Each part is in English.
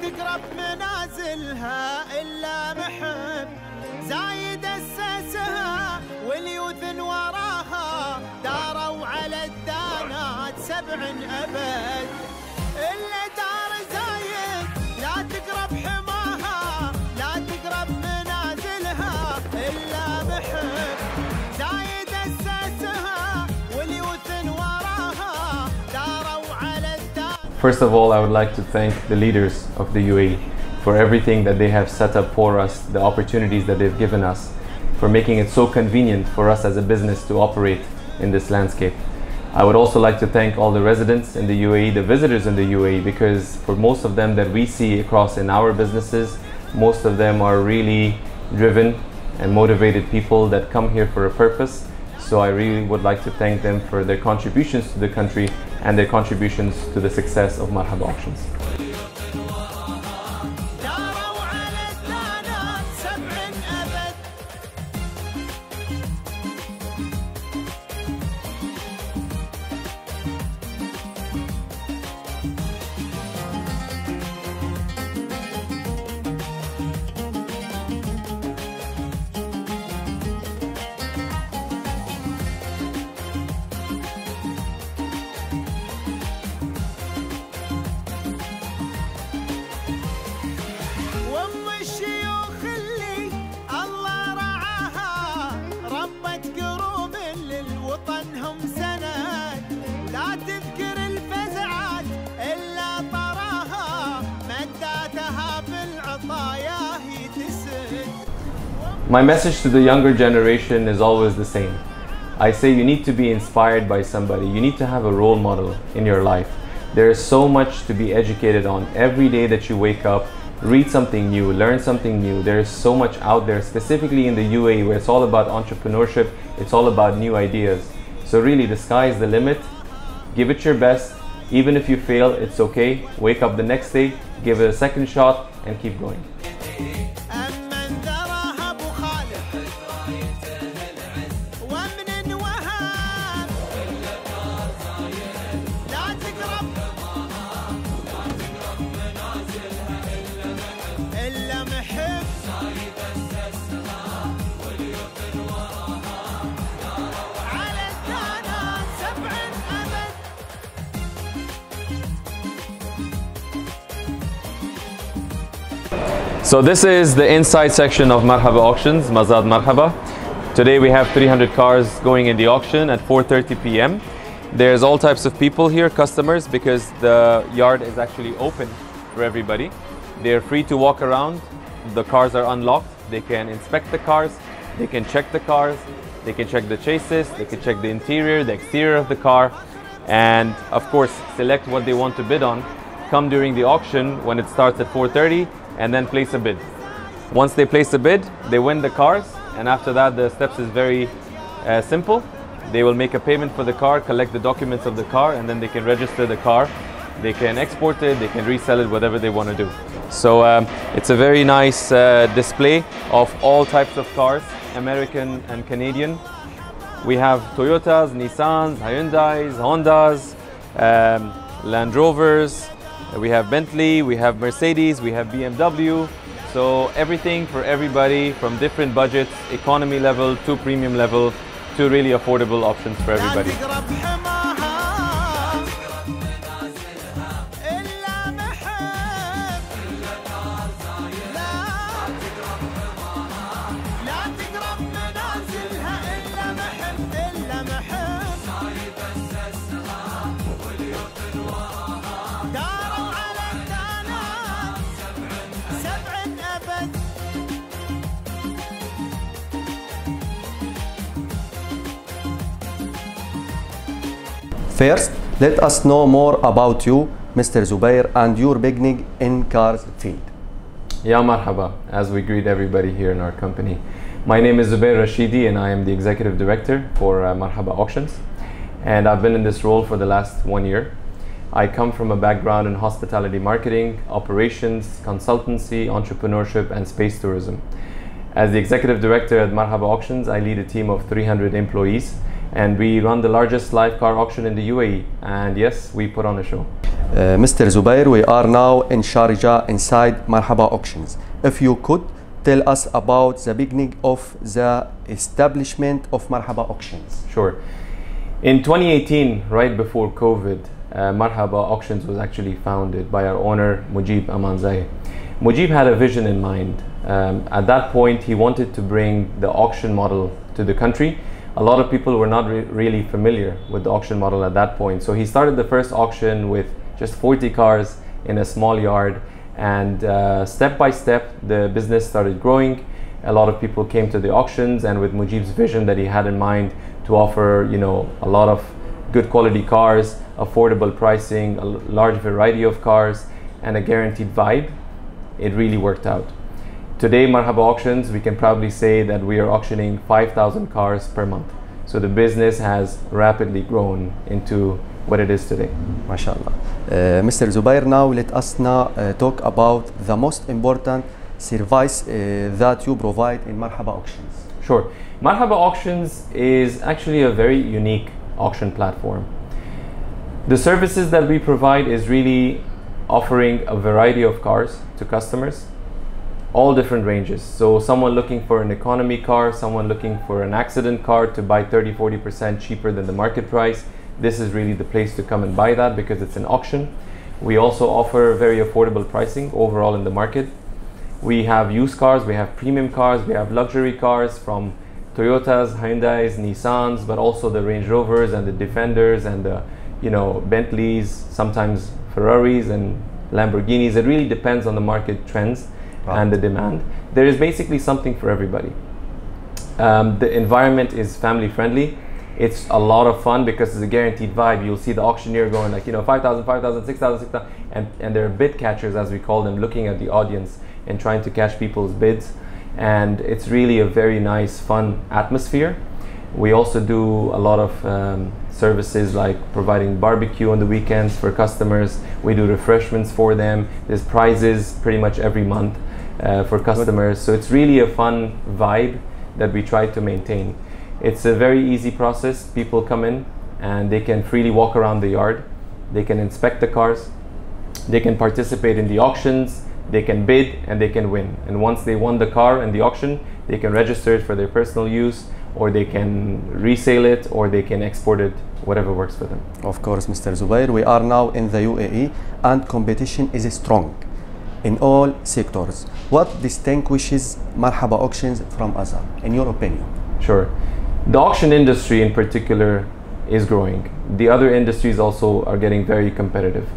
تقرب منازلها إلا محب زايد أسسها واليوث وراها داروا على الدانات 7 أبد إلا دار زايد لا تقرب حماها لا تقرب منازلها إلا محب زايد أسسها واليوث وراها داروا على الدانات. First of all, I would like to thank the leaders of the UAE for everything that they have set up for us, the opportunities that they've given us, for making it so convenient for us as a business to operate in this landscape. I would also like to thank all the residents in the UAE, the visitors in the UAE, because for most of them that we see across in our businesses, most of them are really driven and motivated people that come here for a purpose. So I really would like to thank them for their contributions to the country and their contributions to the success of Marhaba Auctions. My message to the younger generation is always the same. I say you need to be inspired by somebody. You need to have a role model in your life. There is so much to be educated on. Every day that you wake up, read something new, learn something new. There is so much out there, specifically in the UAE, where it's all about entrepreneurship. It's all about new ideas. So really, the sky is the limit. Give it your best. Even if you fail, it's okay. Wake up the next day, give it a second shot, and keep going. So this is the inside section of Marhaba Auctions, Mazad Marhaba. Today we have 300 cars going in the auction at 4:30 p.m. There's all types of people here, customers, because the yard is actually open for everybody. They're free to walk around. The cars are unlocked. They can inspect the cars. They can check the cars. They can check the chassis. They can check the interior, the exterior of the car. And of course, select what they want to bid on. Come during the auction when it starts at 4:30 and then place a bid. Once they place a bid, they win the cars. And after that, the steps is very simple. They will make a payment for the car, collect the documents of the car, and then they can register the car. They can export it, they can resell it, whatever they want to do. So it's a very nice display of all types of cars, American and Canadian. We have Toyotas, Nissans, Hyundais, Hondas, Land Rovers, we have Bentley, we have Mercedes, we have BMW. So everything for everybody, from different budgets, economy level to premium level, to really affordable options for everybody. First, let us know more about you, Mr. Zubair, and your beginning in cars field. Ya marhaba, as we greet everybody here in our company. My name is Zubair Rashidi and I am the Executive Director for Marhaba Auctions. And I've been in this role for the last 1 year. I come from a background in hospitality marketing, operations, consultancy, entrepreneurship, and space tourism. As the Executive Director at Marhaba Auctions, I lead a team of 300 employees. And we run the largest live car auction in the UAE. And yes, we put on a show. Mr. Zubair, we are now in Sharjah inside Marhaba Auctions. If you could tell us about the beginning of the establishment of Marhaba Auctions. Sure. In 2018, right before COVID, Marhaba Auctions was actually founded by our owner, Mujib Amanzai. Mujib had a vision in mind. At that point, he wanted to bring the auction model to the country. A lot of people were not really familiar with the auction model at that point. So he started the first auction with just 40 cars in a small yard, and step by step the business started growing. A lot of people came to the auctions, and with Mujib's vision that he had in mind to offer, you know, a lot of good quality cars, affordable pricing, a large variety of cars, and a guaranteed vibe, it really worked out. Today, Marhaba Auctions, we can proudly say that we are auctioning 5,000 cars per month. So the business has rapidly grown into what it is today. MashaAllah. Mr. Zubair, now let us talk about the most important service that you provide in Marhaba Auctions. Sure. Marhaba Auctions is actually a very unique auction platform. The services that we provide is really offering a variety of cars to customers, all different ranges. So someone looking for an economy car, someone looking for an accident car to buy 30-40% cheaper than the market price, this is really the place to come and buy that because it's an auction. We also offer very affordable pricing overall in the market. We have used cars, we have premium cars, we have luxury cars from Toyotas, Hyundais, Nissans, but also the Range Rovers and the Defenders and the, you know, Bentleys, sometimes Ferraris and Lamborghinis. It really depends on the market trends and the demand. There is basically something for everybody. The environment is family friendly. It's a lot of fun because it's a guaranteed vibe. You'll see the auctioneer going like, you know, 5,000, 5,000, 6,000, 6,000, and they're bid catchers, as we call them, looking at the audience and trying to catch people's bids. And it's really a very nice, fun atmosphere. We also do a lot of services like providing barbecue on the weekends for customers. We do refreshments for them. There's prizes pretty much every month for customers. So it's really a fun vibe that we try to maintain. It's a very easy process. People come in and they can freely walk around the yard. They can inspect the cars. They can participate in the auctions. They can bid and they can win. And once they won the car in the auction, they can register it for their personal use, or they can resale it, or they can export it, whatever works for them. Of course, Mr. Zubair, we are now in the UAE and competition is strong in all sectors. What distinguishes Marhaba Auctions from others, in your opinion? Sure. The auction industry in particular is growing. The other industries also are getting very competitive.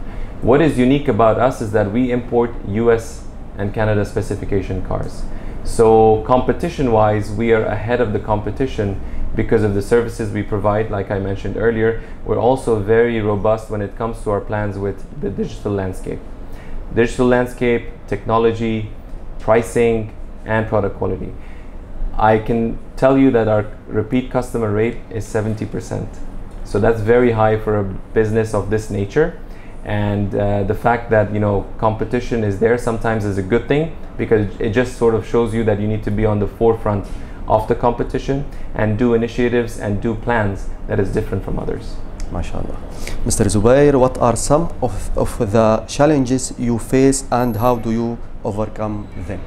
What is unique about us is that we import US and Canada specification cars. So competition-wise, we are ahead of the competition because of the services we provide. Like I mentioned earlier, we're also very robust when it comes to our plans with the digital landscape. Digital landscape, technology, pricing, and product quality. I can tell you that our repeat customer rate is 70%. So that's very high for a business of this nature. And the fact that, you know, competition is there sometimes is a good thing, because it just sort of shows you that you need to be on the forefront of the competition and do initiatives and do plans that is different from others. MashaAllah. Mr. Zubair, what are some of the challenges you face and how do you overcome them?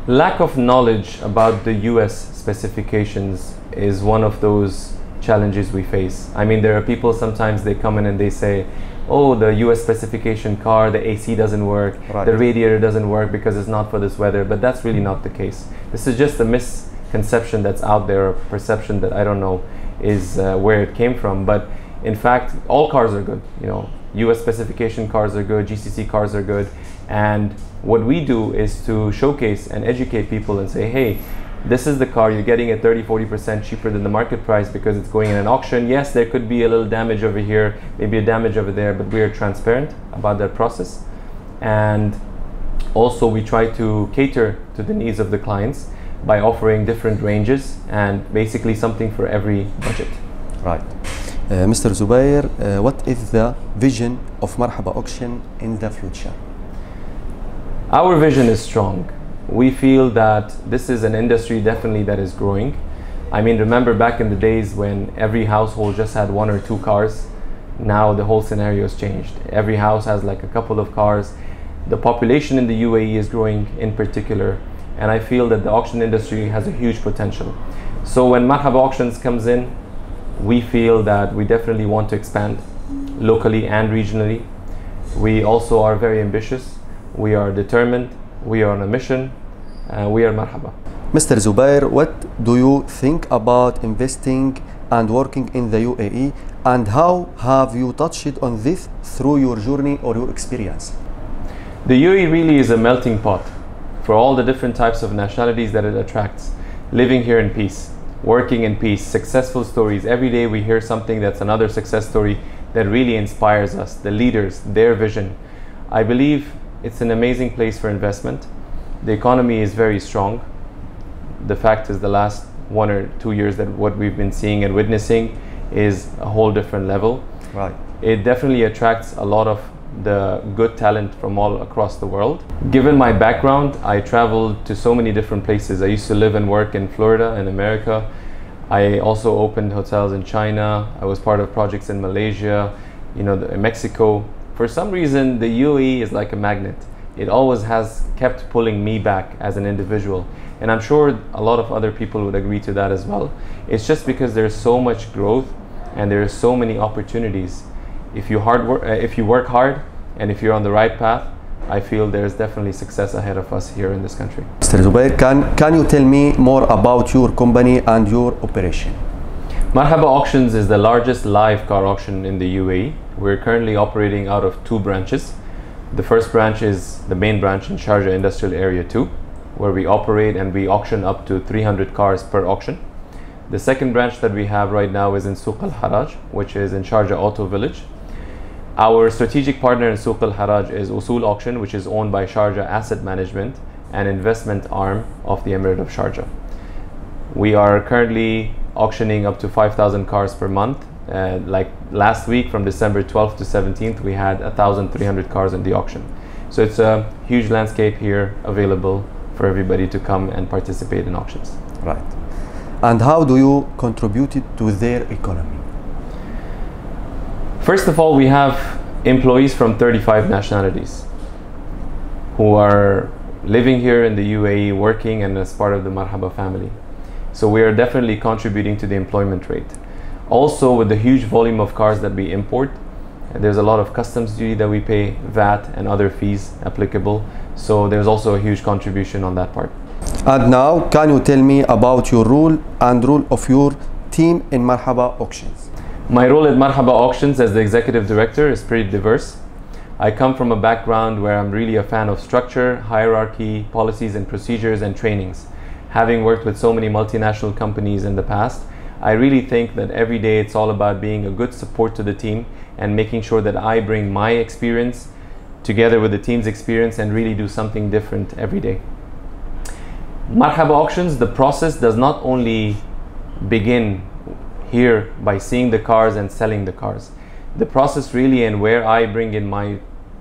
Lack of knowledge about the US specifications is one of those challenges we face. I mean, there are people sometimes they come in and they say, oh, the US specification car, the AC doesn't work, the radiator doesn't work because it's not for this weather, but that's really not the case. This is just a misconception that's out there, a perception that I don't know is where it came from. But in fact, all cars are good. You know, US specification cars are good, GCC cars are good. And what we do is to showcase and educate people and say, hey, this is the car, you're getting it 30-40% cheaper than the market price because it's going in an auction. Yes, there could be a little damage over here, maybe a damage over there, but we are transparent about that process. And also we try to cater to the needs of the clients by offering different ranges and basically something for every budget. Right. Mr. Zubair, what is the vision of Marhaba Auction in the future? Our vision is strong. We feel that this is an industry definitely that is growing. I mean, remember back in the days when every household just had 1 or 2 cars, now the whole scenario has changed. Every house has like a couple of cars. The population in the UAE is growing in particular, and I feel that the auction industry has a huge potential. So when Marhaba Auctions comes in, we feel that we definitely want to expand locally and regionally. We also are very ambitious. We are determined. We are on a mission. We are Marhaba. Mr. Zubair, what do you think about investing and working in the UAE, and how have you touched on this through your journey or your experience? The UAE really is a melting pot for all the different types of nationalities that it attracts. Living here in peace, working in peace, successful stories. Every day we hear something that's another success story that really inspires us, the leaders, their vision. I believe it's an amazing place for investment. The economy is very strong. The fact is the last 1 or 2 years that what we've been seeing and witnessing is a whole different level. Right. It definitely attracts a lot of the good talent from all across the world. Given my background, I traveled to so many different places. I used to live and work in Florida and America. I also opened hotels in China. I was part of projects in Malaysia, in Mexico. For some reason, the UAE is like a magnet. It always has kept pulling me back as an individual. And I'm sure a lot of other people would agree to that as well. It's just because there's so much growth and there's so many opportunities. If you work hard and if you're on the right path, I feel there's definitely success ahead of us here in this country. Mr. Zubair, can you tell me more about your company and your operation? Marhaba Auctions is the largest live car auction in the UAE. We're currently operating out of 2 branches. The first branch is the main branch in Sharjah Industrial Area 2, where we operate and we auction up to 300 cars per auction. The second branch that we have right now is in Souq Al Haraj, which is in Sharjah Auto Village. Our strategic partner in Souq Al Haraj is Usul Auction, which is owned by Sharjah Asset Management, an investment arm of the Emirate of Sharjah. We are currently auctioning up to 5,000 cars per month. Like last week, from December 12th to 17th, we had 1,300 cars in the auction. So it's a huge landscape here available for everybody to come and participate in auctions. Right. And how do you contribute to their economy? First of all, we have employees from 35 nationalities who are living here in the UAE, working and as part of the Marhaba family. So we are definitely contributing to the employment rate. Also, with the huge volume of cars that we import, there's a lot of customs duty that we pay, VAT and other fees applicable. So there's also a huge contribution on that part. And now, can you tell me about your role of your team in Marhaba Auctions? My role at Marhaba Auctions as the executive director is pretty diverse. I come from a background where I'm really a fan of structure, hierarchy, policies and procedures and trainings. Having worked with so many multinational companies in the past, I really think that every day it's all about being a good support to the team and making sure that I bring my experience together with the team's experience and really do something different every day. Marhaba Auctions, the process does not only begin here by seeing the cars and selling the cars. The process really, and where I bring in my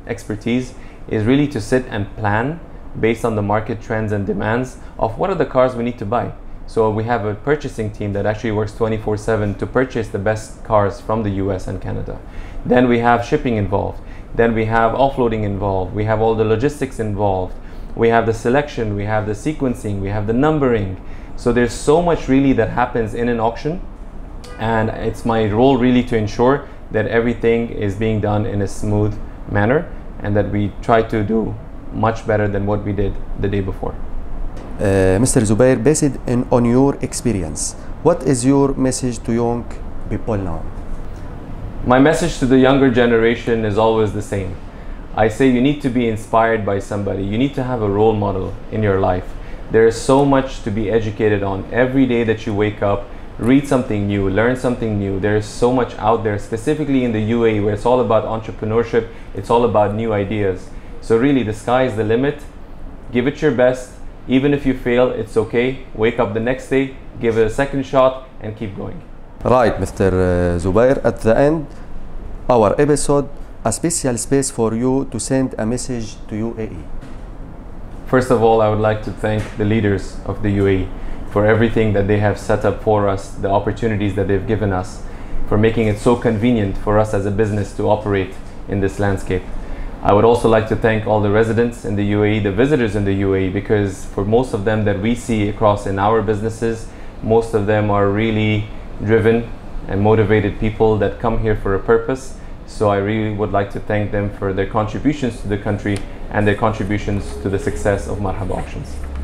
expertise, is really to sit and plan based on the market trends and demands of what are the cars we need to buy. So we have a purchasing team that actually works 24/7 to purchase the best cars from the US and Canada. Then we have shipping involved. Then we have offloading involved. We have all the logistics involved. We have the selection, we have the sequencing, we have the numbering. So there's so much really that happens in an auction, and it's my role really to ensure that everything is being done in a smooth manner and that we try to do much better than what we did the day before. Mr. Zubair, based on your experience, what is your message to young people now? My message to the younger generation is always the same. I say you need to be inspired by somebody. You need to have a role model in your life. There is so much to be educated on. Every day that you wake up, read something new, learn something new. There is so much out there, specifically in the UAE, where it's all about entrepreneurship. It's all about new ideas. So really, the sky is the limit. Give it your best. Even if you fail, it's okay. Wake up the next day, give it a second shot, and keep going. Right, Mr. Zubair, at the end, our episode, a special space for you to send a message to UAE. First of all, I would like to thank the leaders of the UAE for everything that they have set up for us, the opportunities that they've given us. for making it so convenient for us as a business to operate in this landscape. I would also like to thank all the residents in the UAE, the visitors in the UAE, because for most of them that we see across in our businesses, most of them are really driven and motivated people that come here for a purpose. So I really would like to thank them for their contributions to the country and their contributions to the success of Marhaba Auctions.